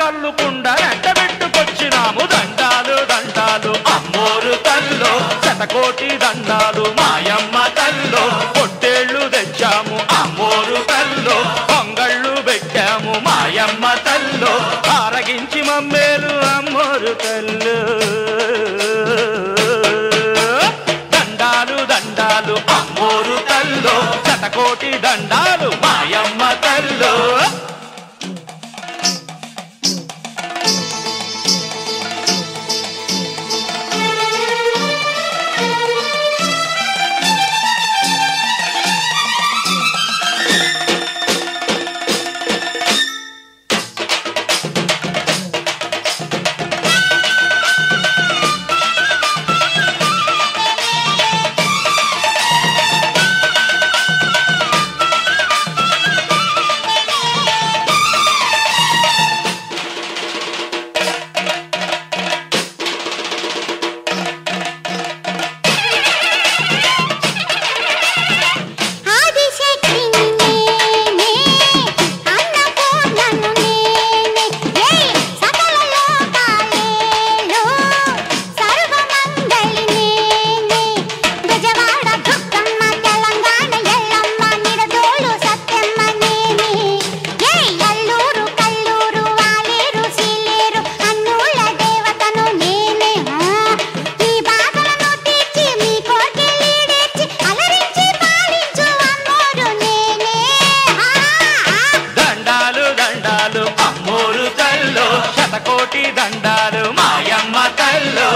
కల్లుకుండా ఎండబెట్టుకొచ్చినాము దండాలు దండాలు అమ్మోరు తల్లో శతకోటి దండాలు మాయమ్మ తల్లో పొట్టేళ్లు తెచ్చాము అమ్మోరు తల్లో పొంగళ్ళు పెట్టాము మాయమ్మ తల్లో ఆరగించి మమ్మేలు అమ్మోరు తల్లు దండాలు దండాలు అమ్మోరు తల్లో శతకోటి దండాలు మాయమ్మ తల్లో శతకోటి దండాలు మాయమ్మ తల్లో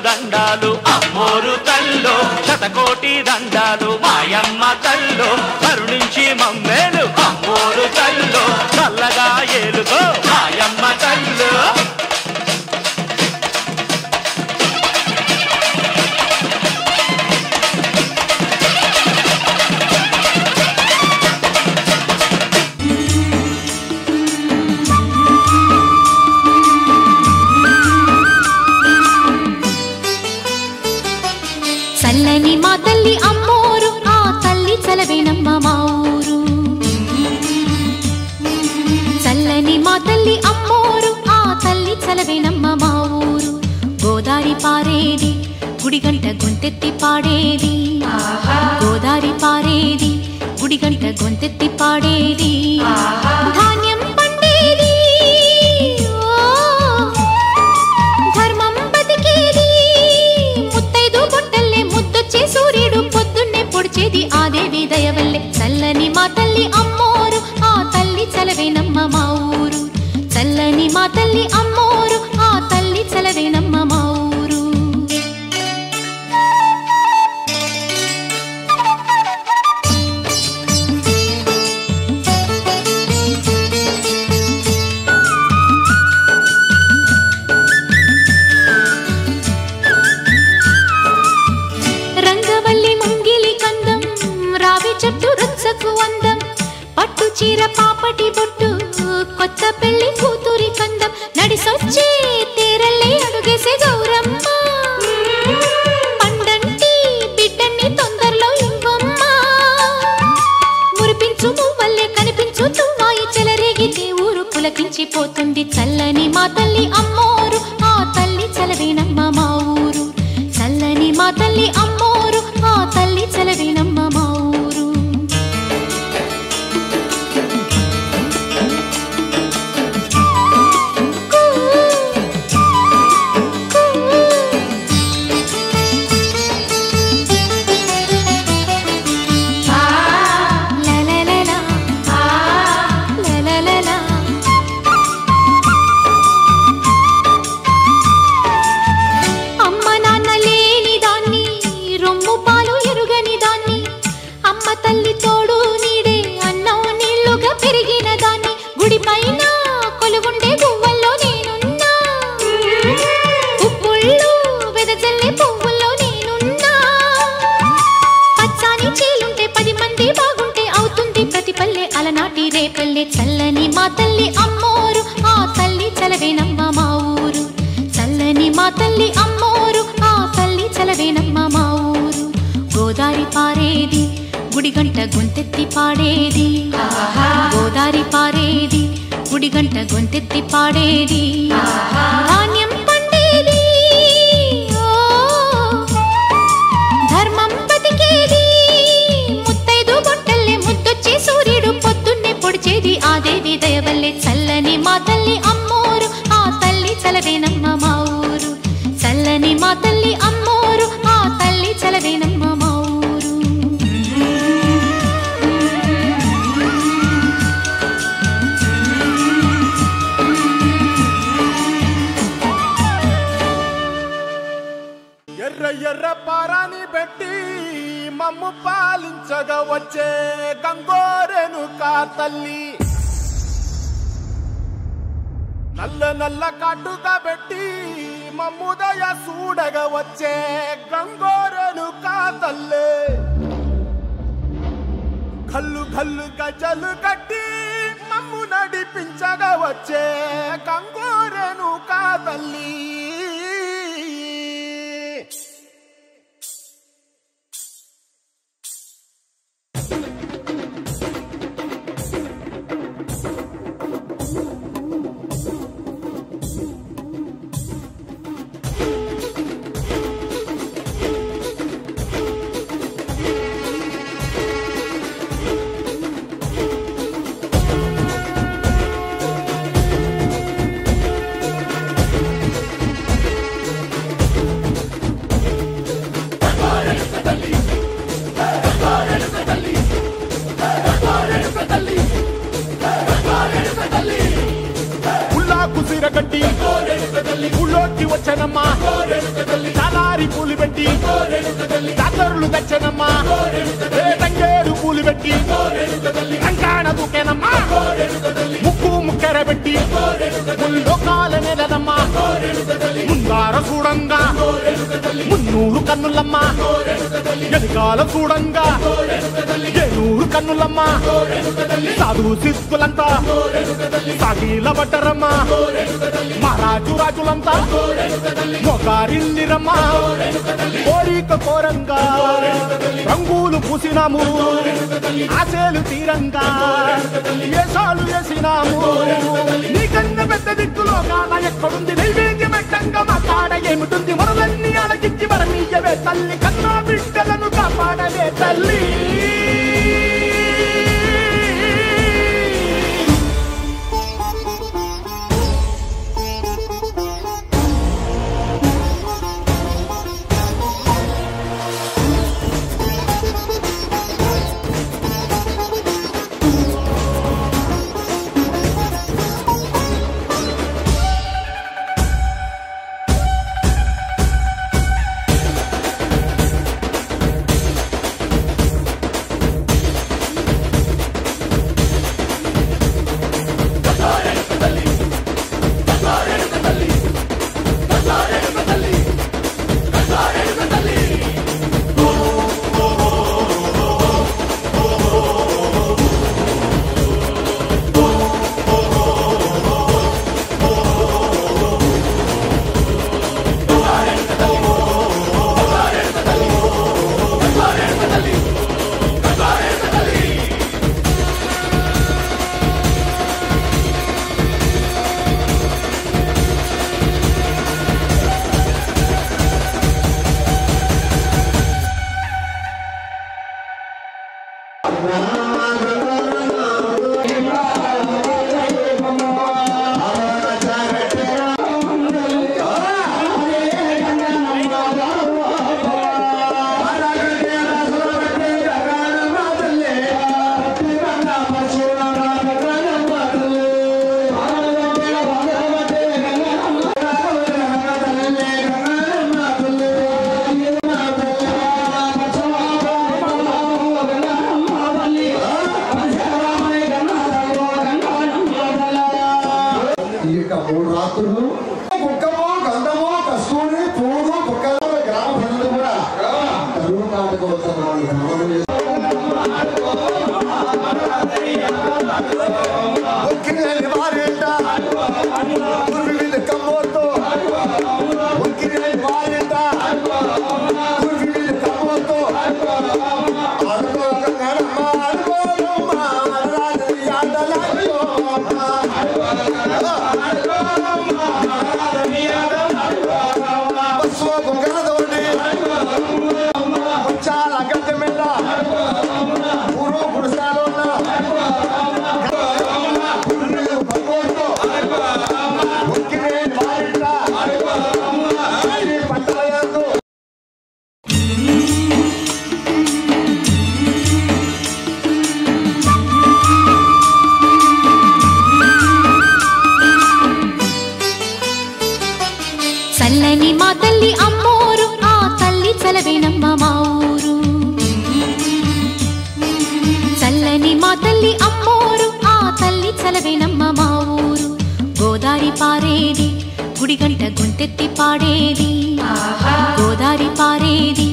దండాలు అమ్మోరు తల్లో శతకోటి దండాలు మాయమ్మ తల్లో కరుణించి మమ్మేలు అమ్మోరు తల్లో చల్లగా ఏలుగో మాయమ్మ తల్లో చల్లని మా తల్లి అమ్మోరు ఆ తల్లి చలవేనమ్మ మా ఊరు చల్లని మా తల్లి అమ్మోరు ఆ తల్లి చలవేనమ్మ మా ఊరు గోదారి పారేది గుడిగంట గొంతెత్తి పాడేది గోదారి పారేది గుడిగంట గొంతెత్తి పాడేది ధాన్యం పండేది ధర్మం బతికేది ముత్తైదు బొట్టల్లే ముద్దొచ్చే సూర్యుడు పొద్దున్నే పొడిచేది ఆ దేవి దయవల్లే చల్లని మా తల్లి అమ్మోరు ఆ తల్లి చలవేనమ్మ మా ఊరు చల్లని మా తల్లి అమ్మోరు ఆ తల్లి చలవేనమ్మ మా ఊరు చీర పాపటి బొట్టు కొత్త పెళ్లి కూతురి కందం నడిసొచ్చే తేరల్లే అడుగేసే గౌరమ్మ పండంటి బిడ్డన్ని తొందరలో ఇవ్వమ్మ మురిపించు మువ్వల్లే కనిపించు తువ్వాయి చెలరేగితే ఊరు పులకించిపోతుంది చల్లని మా తల్లి అమ్మోరు ఆ తల్లి చలవేనమ్మ మా ఊరు చల్లని మా తల్లి అమ్మోరు ఆ తల్లి చలవేనమ్మ మా ఊరు చల్లని మా తల్లి అమ్మోరు ఆ తల్లి చలవేనమ్మ మా ఊరు చల్లని మా తల్లి అమ్మోరు ఆ తల్లి చలవేనమ్మ మా ఊరు గోదారి పారేది గుడిగంట గొంతెత్తి పాడేది గోదారి పారేది గుడిగంట గొంతెత్తి పాడేది ధాన్యం పండేది ధర్మం బతికేది ముత్తైదు బొట్టల్లే ముద్దొచ్చే సూర్యుడు పొద్దున్నే పొడిచేది ఆ దేవి దయవల్లే చల్లని మా తల్లి అమ్మోరు ఆ తల్లి చలవేనమ్మ మా ఊరు చల్లని మా తల్లి అమ్మోరు ఆ తల్లి చలవేనమ్మ మా ఊరు ఎర్ర ఎర్ర పారాని పెట్టి మమ్ము పాలించగా వచ్చే గంగోరెను కా తల్లి నల్ల నల్ల కాటుగా పెట్టి మమ్ముదయ చూడగా వచ్చే గంగోరెను కా తల్లి కల్లు కల్లు గజలు కట్టి మమ్ము నడిపించగా వచ్చే గంగోరెను కా తల్లి గట్టి ఊళ్ళోకి వచ్చనమ్మా చాలారి పూలు పెట్టి జాతరులు తెచ్చనమ్మా తంగేరు పూలు పెట్టి కంకాణ దూకేనమ్మా ముక్కు ముక్కెర పెట్టి ముల్లోకాల నెలనమ్మా ముందార చూడంగా మున్నూరు కన్నులమ్మా ఎనకాల చూడంగా ఏనూరు కన్నులమ్మా సాధు సిద్ధులంతా సాగిల పట్టరమ్మా మహారాజు రాజులంతా మొగారిల్లిరమ్మా కోరిక కోరంగా రంగులు పూసినాము ఆశలు తీరంగా ఏసాలు వేసినాము నీకన్నా పెద్ద దిక్కులో కాన ఎక్కడుంది నైవేద్యం పెట్టంగా మా కాడ ఏమిటుంది మొరలన్నీ అలగిచ్చి వరమీయవే తల్లి కన్నా బిడ్డలను కాపాడవే తల్లి 3 రాత్రులు కుక్కమో గంధమో కస్తూరి పూలు కుక్కలు గ్రామ ప్రజలు కూడా కరువు నాటకోత్సవాలు చల్లని మా తల్లి అమ్మోరు ఆ తల్లి చలవేనమ్మ మా ఊరు చల్లని మా తల్లి అమ్మోరు ఆ తల్లి చలవేనమ్మ మా ఊరు గోదారి పారేది గుడిగంట గొంతెత్తి పాడేది గోదారి పారేది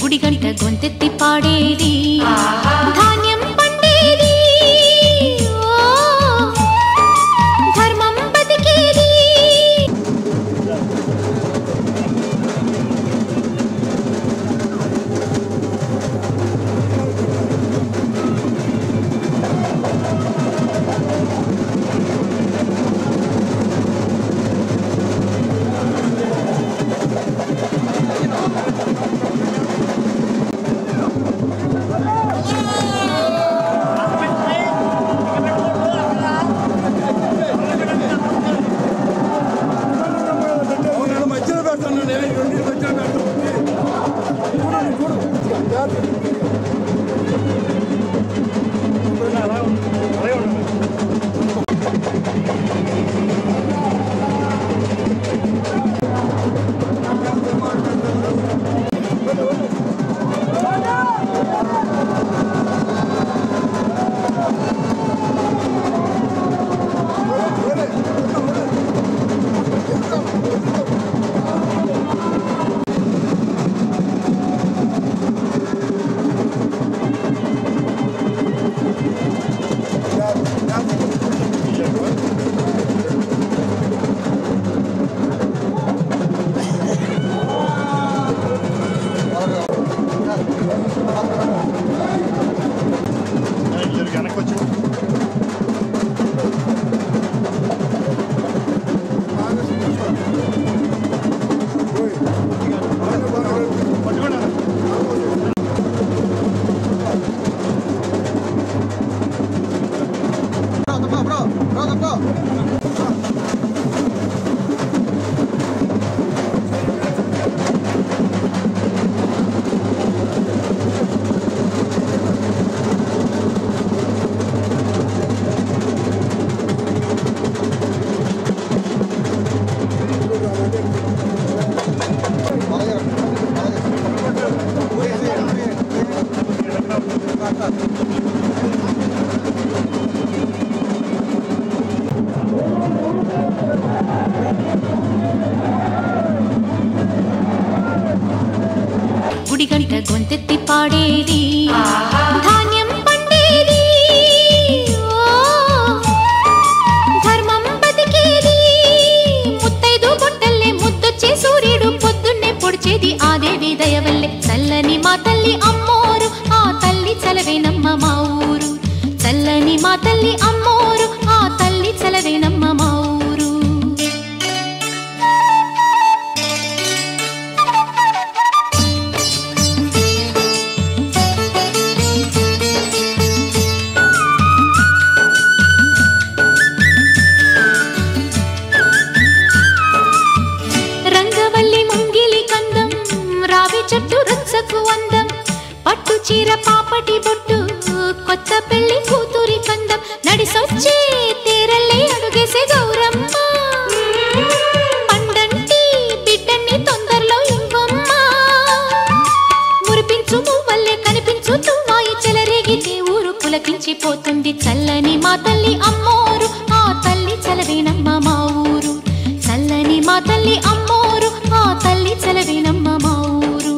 గుడిగంట గొంతెత్తి పాడేది ధాన్యం పండేది ధర్మం బతికేది గుడిగంట గొంతెత్తి పాడేది ధాన్యం పండేది ధర్మం బతికేది ముత్తైదు బొట్టల్లే ముద్దొచ్చే సూర్యుడు పొద్దున్నే పొడిచేది ఆ దేవి దయవల్లే చల్లని మా తల్లి అమ్మోరు ఆ తల్లి చలవేనమ్మ మా ఊరు చల్లని మా తల్లి అమ్మోరు ఆ తల్లి చలవేనమ్మ మా ఊరు చెట్టు రుచ్చకు అందం పట్టు చీర పాపటి బొట్టు కొత్త పెళ్లి కూతురి కందం నడిసొచ్చే తీరల్లే అడుగేసే గౌరమ్మ పండంటి బిడ్డన్ని తొందరలో ఇంకొమ్మ మురిపించు మువ్వల్లే కనిపించు తువ్వాయి చెలరేగితే ఊరు పులకించిపోతుంది చల్లని మా తల్లి అమ్మోరు ఆ తల్లి చలవేనమ్మ మా ఊరు మా తల్లి అమ్మోరు ఆ తల్లి చలవేనమ్మ మా ఊరు.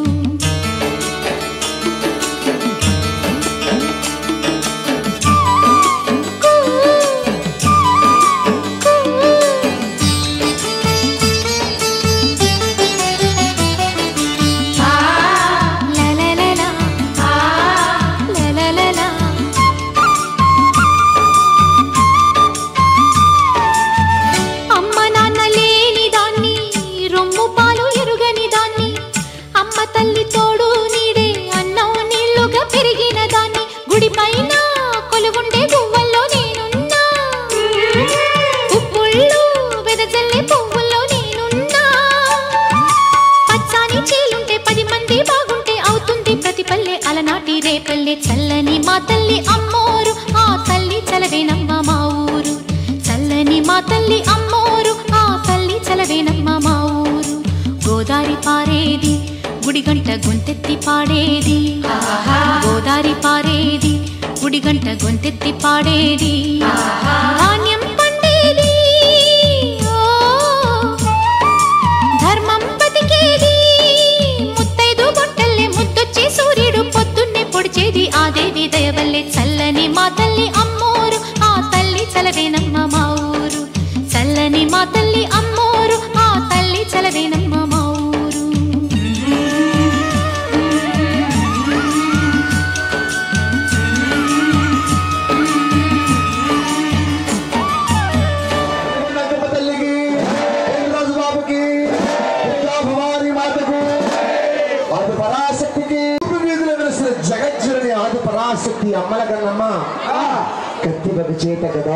అలనాటి రేపల్లె చల్లని మా తల్లి అమ్మోరు ఆ తల్లి చలవేనమ్మ మా ఊరు. చల్లని మా తల్లి అమ్మోరు ఆ తల్లి చలవేనమ్మ మా ఊరు. గోదారి పారేది గుడిగంట గొంతెత్తి పాడేది, గోదారి పారేది గుడిగంట గొంతెత్తి పాడేది. ధాన్యం పండేది ధర్మం బతికేది, ముత్తైదు బొట్టల్లే ముద్దొచ్చే సూర్యుడు పొద్దున్నే పొడిచేది ఆ దేవి దయవల్లే. చల్లని మా తల్లి అమ్మోరు ఆ తల్లి చలవేనమ్మ మా ఊరు. చల్లని మా తల్లి అమ్మోరు ఆ తల్లి చలవేనమ్మ మా ఊరు. తల్లికి రాజు బాబుకి భవానీ మాతకు ఆది పరాశక్తికి వీధిలో వెలిసిన జగజ్జనని ఆది పరాశక్తి అమ్మల కన్నమ్మ కత్తి బతి చేత కదా